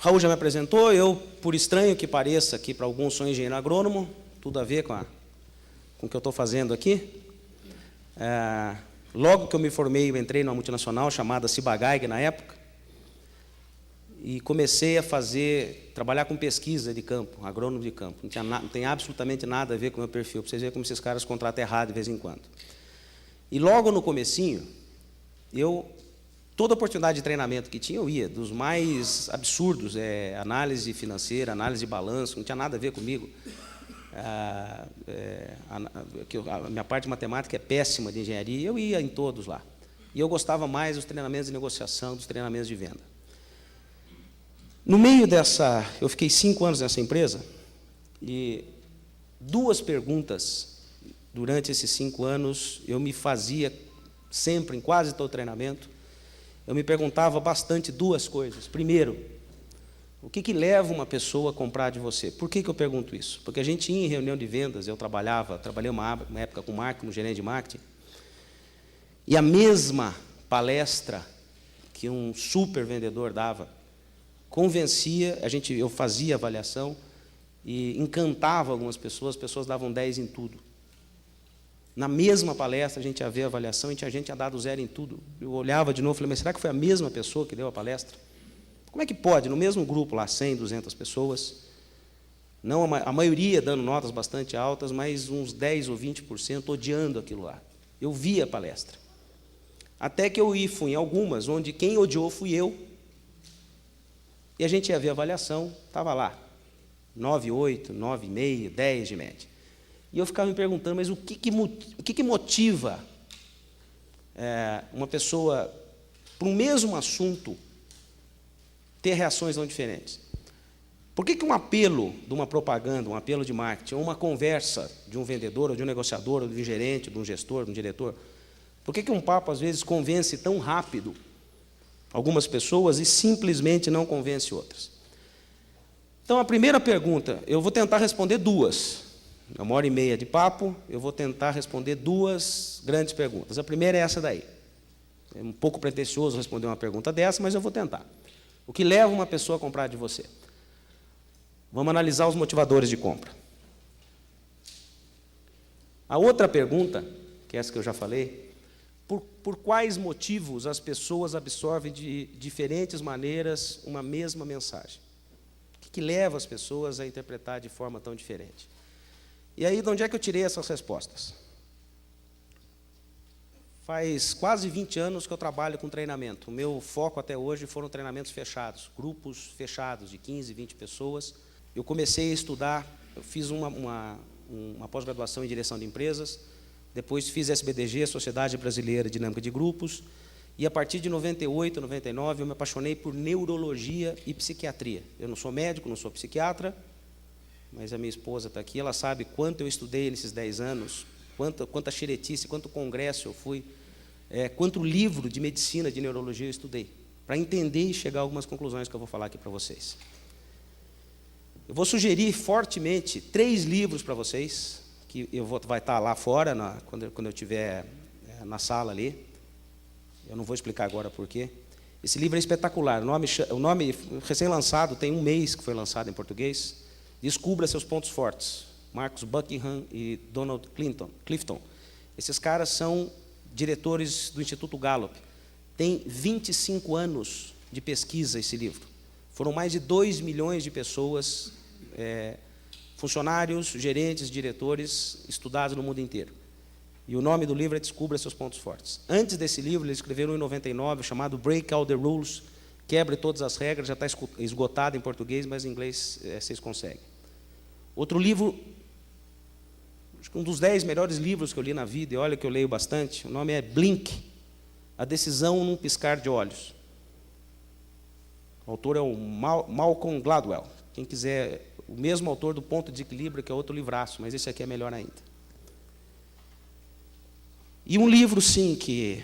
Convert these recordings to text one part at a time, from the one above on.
Raul já me apresentou, eu, por estranho que pareça aqui para alguns, sou engenheiro agrônomo, tudo a ver com o que eu estou fazendo aqui. Logo que eu me formei, eu entrei numa multinacional chamada Ciba-Geigy na época, e comecei a trabalhar com pesquisa de campo, agrônomo de campo. Não tem absolutamente nada a ver com o meu perfil, para vocês verem como esses caras contratam errado de vez em quando. E logo no comecinho, toda oportunidade de treinamento que tinha, eu ia, dos mais absurdos, análise financeira, análise de balanço, não tinha nada a ver comigo. A minha parte de matemática é péssima, de engenharia, eu ia em todos lá. E eu gostava mais dos treinamentos de negociação, dos treinamentos de venda. No meio eu fiquei 5 anos nessa empresa, e 2 perguntas durante esses 5 anos eu me fazia sempre, em quase todo treinamento. Eu me perguntava bastante 2 coisas. Primeiro, o que leva uma pessoa a comprar de você? Por que eu pergunto isso? Porque a gente ia em reunião de vendas, eu trabalhei uma época com marketing, como gerente de marketing, e a mesma palestra que um super vendedor dava, convencia, eu fazia avaliação e encantava algumas pessoas, as pessoas davam 10 em tudo. Na mesma palestra, a gente ia ver a avaliação e a gente tinha dado 0 em tudo. Eu olhava de novo e falei, mas será que foi a mesma pessoa que deu a palestra? Como é que pode, no mesmo grupo lá, 100, 200 pessoas, não a maioria dando notas bastante altas, mas uns 10 ou 20% odiando aquilo lá? Eu via a palestra. Até que eu fui em algumas, onde quem odiou fui eu, e a gente ia ver a avaliação, estava lá, 9,8, 9,5, 10 de média. E eu ficava me perguntando, mas o que motiva uma pessoa, para um mesmo assunto, ter reações tão diferentes? Por que um apelo de uma propaganda, um apelo de marketing, ou uma conversa de um vendedor, ou de um negociador, ou de um gerente, ou de um gestor, de um diretor, por que um papo, às vezes, convence tão rápido algumas pessoas e simplesmente não convence outras? Então, a primeira pergunta, eu vou tentar responder 2. 1h30 de papo, eu vou tentar responder 2 grandes perguntas. A primeira é essa daí. É um pouco pretensioso responder uma pergunta dessa, mas eu vou tentar. O que leva uma pessoa a comprar de você? Vamos analisar os motivadores de compra. A outra pergunta, que é essa que eu já falei, por quais motivos as pessoas absorvem de diferentes maneiras uma mesma mensagem? O que leva as pessoas a interpretar de forma tão diferente? E aí, de onde é que eu tirei essas respostas? Faz quase 20 anos que eu trabalho com treinamento. O meu foco até hoje foram treinamentos fechados, grupos fechados de 15, 20 pessoas. Eu comecei a estudar, eu fiz uma pós-graduação em direção de empresas, depois fiz SBDG, Sociedade Brasileira de Dinâmica de Grupos, e a partir de 98, 99, eu me apaixonei por neurologia e psiquiatria. Eu não sou médico, não sou psiquiatra, mas a minha esposa está aqui, ela sabe quanto eu estudei nesses 10 anos, quanta xeretice, quanto congresso eu fui, quanto livro de medicina, de neurologia eu estudei, para entender e chegar a algumas conclusões que eu vou falar aqui para vocês. Eu vou sugerir fortemente 3 livros para vocês, que vai estar lá fora, quando eu estiver na sala ali. Eu não vou explicar agora por quê. Esse livro é espetacular. O nome recém-lançado, tem 1 mês que foi lançado em português. Descubra seus pontos fortes. Marcus Buckingham e Donald Clifton. Esses caras são diretores do Instituto Gallup. Tem 25 anos de pesquisa esse livro. Foram mais de 2 milhões de pessoas, funcionários, gerentes, diretores, estudados no mundo inteiro. E o nome do livro é Descubra Seus Pontos Fortes. Antes desse livro, eles escreveram em 99, chamado Break All the Rules, Quebre Todas as Regras, já está esgotado em português, mas em inglês vocês conseguem. Outro livro, acho que um dos 10 melhores livros que eu li na vida, e olha que eu leio bastante, o nome é Blink, A Decisão num Piscar de Olhos. O autor é o Malcolm Gladwell. Quem quiser, o mesmo autor do Ponto de Equilíbrio, que é outro livraço, mas esse aqui é melhor ainda. E um livro, sim, que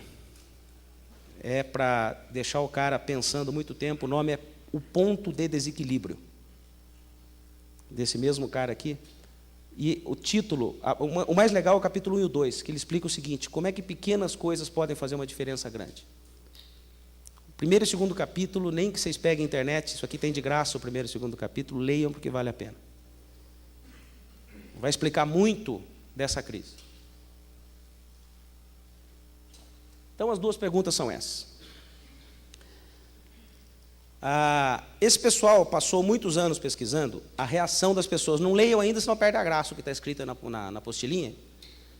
é para deixar o cara pensando muito tempo, o nome é O Ponto de Desequilíbrio, desse mesmo cara aqui. E o título, o mais legal é o capítulo 1 e o 2, que ele explica o seguinte: como é que pequenas coisas podem fazer uma diferença grande. Primeiro e segundo capítulo, nem que vocês peguem a internet, isso aqui tem de graça o primeiro e segundo capítulo, leiam porque vale a pena. Vai explicar muito dessa crise. Então, as duas perguntas são essas. Esse pessoal passou muitos anos pesquisando a reação das pessoas. Não leiam ainda, senão perde a graça o que está escrito na apostilinha,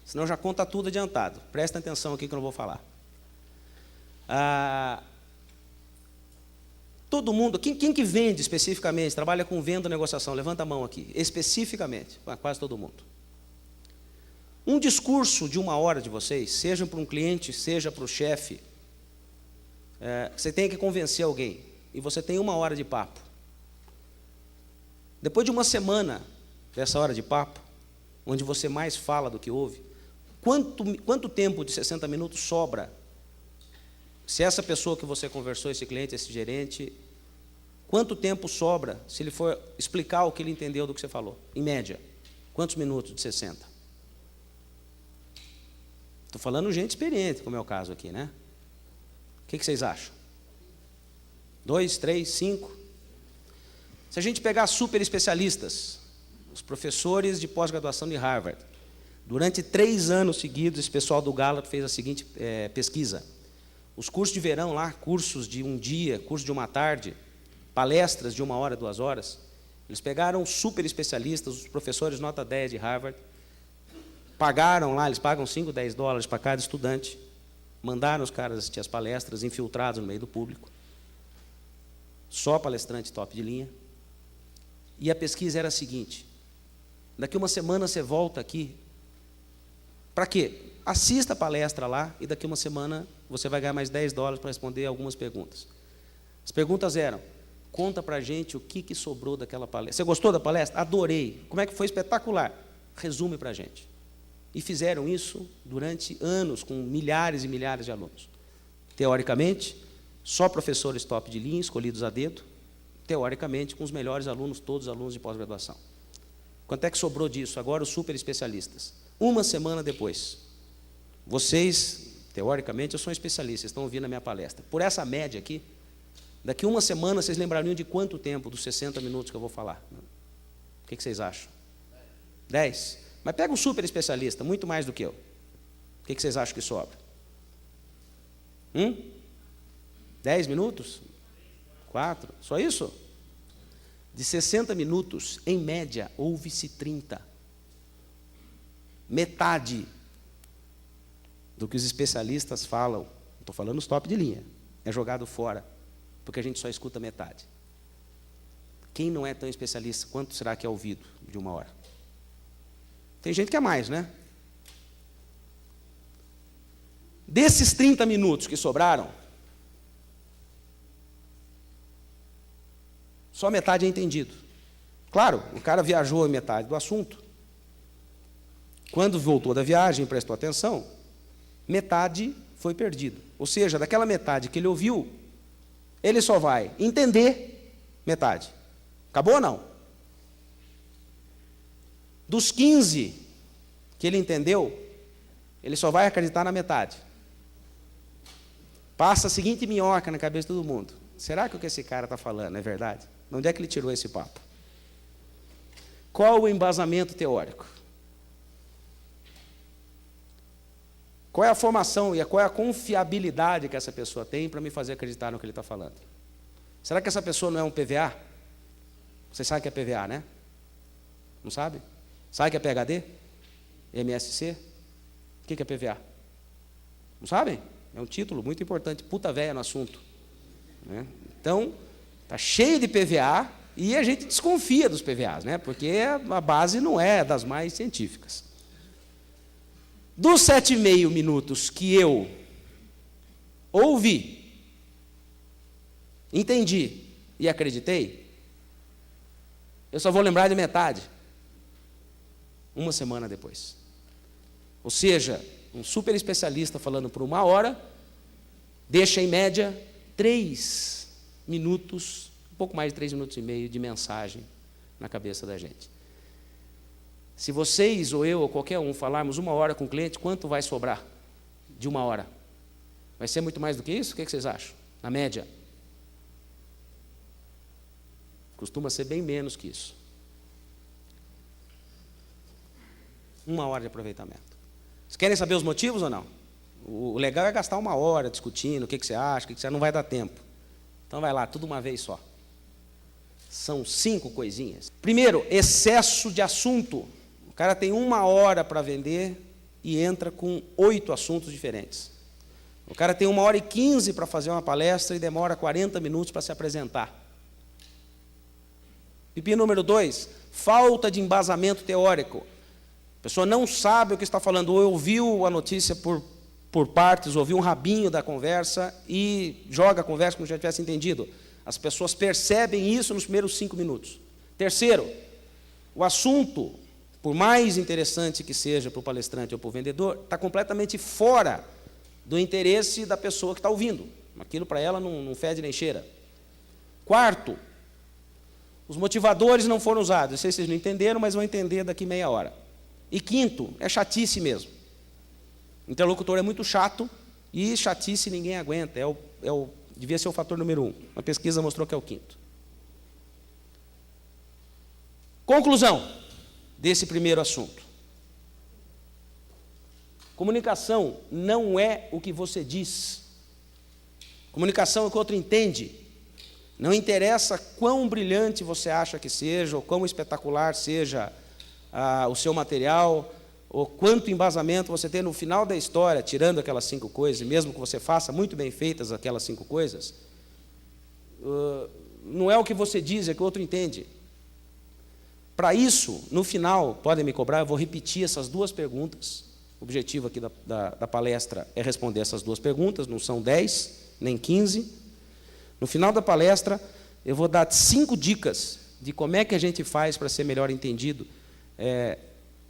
senão já conta tudo adiantado. Prestem atenção aqui que eu não vou falar. Todo mundo, quem que vende especificamente, trabalha com venda e negociação, levanta a mão aqui, especificamente, quase todo mundo. Um discurso de 1 hora de vocês, seja para um cliente, seja para o chefe, você tem que convencer alguém, e você tem 1 hora de papo. Depois de 1 semana dessa hora de papo, onde você mais fala do que ouve, quanto tempo de 60 minutos sobra? Se essa pessoa que você conversou, esse cliente, esse gerente, quanto tempo sobra se ele for explicar o que ele entendeu do que você falou? Em média, quantos minutos de 60? Estou falando gente experiente, como é o caso aqui, né? O que vocês acham? 2, 3, 5? Se a gente pegar super especialistas, os professores de pós-graduação de Harvard, durante 3 anos seguidos, esse pessoal do Gallup fez a seguinte pesquisa. Os cursos de verão lá, cursos de 1 dia, curso de 1 tarde, palestras de 1 hora, 2 horas, eles pegaram super especialistas, os professores nota 10 de Harvard, pagaram lá, eles pagam 5, 10 dólares para cada estudante, mandaram os caras assistir as palestras, infiltrados no meio do público, só palestrante top de linha, e a pesquisa era a seguinte: daqui 1 semana você volta aqui, para quê? Assista a palestra lá e daqui 1 semana você vai ganhar mais 10 dólares para responder algumas perguntas. As perguntas eram: conta para a gente o que sobrou daquela palestra. Você gostou da palestra? Adorei. Como é que foi? Espetacular. Resume para a gente. E fizeram isso durante anos, com milhares e milhares de alunos. Teoricamente, só professores top de linha, escolhidos a dedo, teoricamente, com os melhores alunos, todos os alunos de pós-graduação. Quanto é que sobrou disso? Agora os super especialistas. 1 semana depois, vocês, teoricamente, eu sou um especialista, estão ouvindo a minha palestra. Por essa média aqui, daqui 1 semana, vocês lembrariam de quanto tempo dos 60 minutos que eu vou falar? O que vocês acham? 10? Mas pega um super especialista, muito mais do que eu. O que vocês acham que sobra? 10 minutos? 4? Só isso? De 60 minutos, em média, ouve-se 30. Metade do que os especialistas falam, estou falando os top de linha, é jogado fora, porque a gente só escuta metade. Quem não é tão especialista, quanto será que é ouvido de 1 hora? Tem gente que é mais, né? Desses 30 minutos que sobraram, só metade é entendido. Claro, o cara viajou em metade do assunto. Quando voltou da viagem, prestou atenção, metade foi perdido. Ou seja, daquela metade que ele ouviu, ele só vai entender metade. Acabou ou não? Dos 15 que ele entendeu, ele só vai acreditar na metade. Passa a seguinte minhoca na cabeça de todo mundo: será que o que esse cara está falando é verdade? De onde é que ele tirou esse papo? Qual o embasamento teórico? Qual é a formação e qual é a confiabilidade que essa pessoa tem para me fazer acreditar no que ele está falando? Será que essa pessoa não é um PVA? Vocês sabem o que é PVA, né? Não sabe? Sabe o que é PhD? MSc? O que é PVA? Não sabem? É um título muito importante, puta véia no assunto. Né? Então, está cheio de PVA e a gente desconfia dos PVAs, né? Porque a base não é das mais científicas. Dos 7,5 minutos que eu ouvi, entendi e acreditei, eu só vou lembrar de metade 1 semana depois. Ou seja, um super especialista falando por 1 hora, deixa em média 3 minutos, um pouco mais de 3 minutos e meio de mensagem na cabeça da gente. Se vocês, ou eu, ou qualquer um, falarmos 1 hora com o cliente, quanto vai sobrar de 1 hora? Vai ser muito mais do que isso? O que vocês acham? Na média? Costuma ser bem menos que isso. 1 hora de aproveitamento. Vocês querem saber os motivos ou não? O legal é gastar 1 hora discutindo o que você acha, o que você não vai dar tempo. Então vai lá, tudo uma vez só. São 5 coisinhas. Primeiro, excesso de assunto. O cara tem 1 hora para vender e entra com 8 assuntos diferentes. O cara tem 1h15 para fazer uma palestra e demora 40 minutos para se apresentar. Pepino número 2, falta de embasamento teórico. A pessoa não sabe o que está falando, ou ouviu a notícia por partes, ouviu um rabinho da conversa e joga a conversa como se já tivesse entendido. As pessoas percebem isso nos primeiros 5 minutos. Terceiro, o assunto, por mais interessante que seja para o palestrante ou para o vendedor, está completamente fora do interesse da pessoa que está ouvindo. Aquilo para ela não fede nem cheira. Quarto, os motivadores não foram usados. Não sei se vocês não entenderam, mas vão entender daqui meia hora. E quinto, é chatice mesmo. O interlocutor é muito chato e chatice ninguém aguenta. Devia ser o fator número 1. Uma pesquisa mostrou que é o quinto. Conclusão desse primeiro assunto. Comunicação não é o que você diz. Comunicação é o que o outro entende. Não interessa quão brilhante você acha que seja, ou quão espetacular seja o seu material, ou quanto embasamento você tem no final da história, tirando aquelas 5 coisas, e mesmo que você faça muito bem feitas aquelas 5 coisas, não é o que você diz, é o que o outro entende. Para isso, no final, podem me cobrar, eu vou repetir essas 2 perguntas. O objetivo aqui da palestra é responder essas 2 perguntas, não são 10, nem 15. No final da palestra, eu vou dar 5 dicas de como é que a gente faz para ser melhor entendido.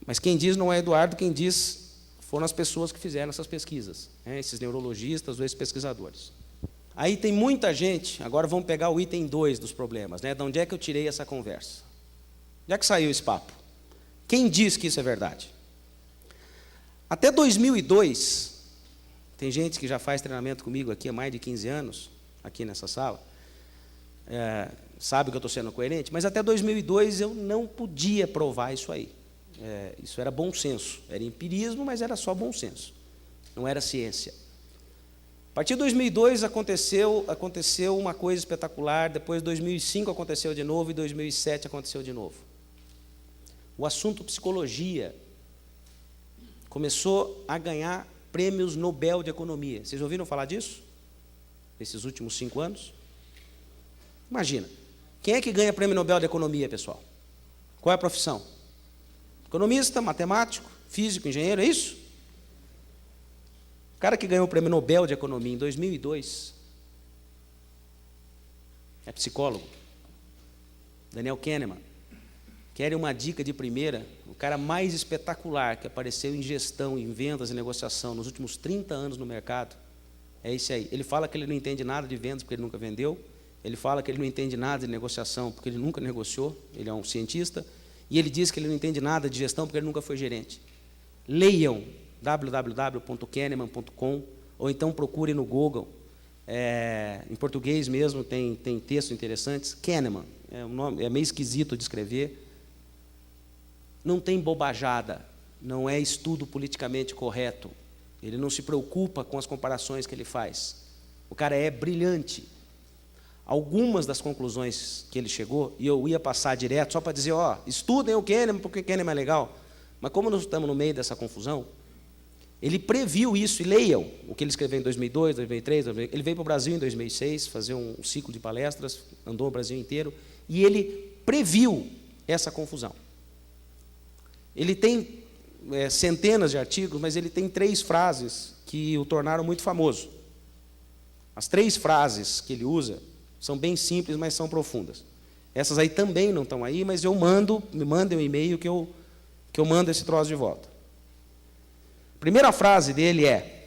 Mas quem diz não é Eduardo, quem diz foram as pessoas que fizeram essas pesquisas, esses neurologistas ou esses pesquisadores. Aí tem muita gente, agora vamos pegar o item 2 dos problemas, de onde é que eu tirei essa conversa? Onde é que saiu esse papo? Quem diz que isso é verdade? Até 2002, tem gente que já faz treinamento comigo aqui há mais de 15 anos, aqui nessa sala, sabe que eu estou sendo coerente, mas até 2002 eu não podia provar isso aí. Isso era bom senso, era empirismo, mas era só bom senso, não era ciência. A partir de 2002 aconteceu uma coisa espetacular, depois de 2005 aconteceu de novo e 2007 aconteceu de novo. O assunto psicologia começou a ganhar prêmios Nobel de Economia. Vocês ouviram falar disso? Nesses últimos 5 anos? Imagina, quem é que ganha prêmio Nobel de Economia, pessoal? Qual é a profissão? Economista, matemático, físico, engenheiro, é isso? O cara que ganhou o prêmio Nobel de Economia em 2002 é psicólogo, Daniel Kahneman. Querem uma dica de primeira? O cara mais espetacular que apareceu em gestão, em vendas e negociação nos últimos 30 anos no mercado, é esse aí. Ele fala que ele não entende nada de vendas porque ele nunca vendeu, ele fala que ele não entende nada de negociação porque ele nunca negociou, ele é um cientista, e ele diz que ele não entende nada de gestão porque ele nunca foi gerente. Leiam www.kahneman.com ou então procurem no Google, em português mesmo tem textos interessantes. Kahneman, um nome, é meio esquisito de escrever. Não tem bobajada, não é estudo politicamente correto. Ele não se preocupa com as comparações que ele faz. O cara é brilhante. Algumas das conclusões que ele chegou, e eu ia passar direto só para dizer, estudem o Kahneman, porque o Kahneman é legal. Mas como nós estamos no meio dessa confusão, ele previu isso, e leiam o que ele escreveu em 2002, 2003, ele veio para o Brasil em 2006, fazer um ciclo de palestras, andou o Brasil inteiro, e ele previu essa confusão. Ele tem centenas de artigos, mas ele tem 3 frases que o tornaram muito famoso. As 3 frases que ele usa são bem simples, mas são profundas. Essas aí também não estão aí, mas me mandem um e-mail que eu mando esse troço de volta. A primeira frase dele é: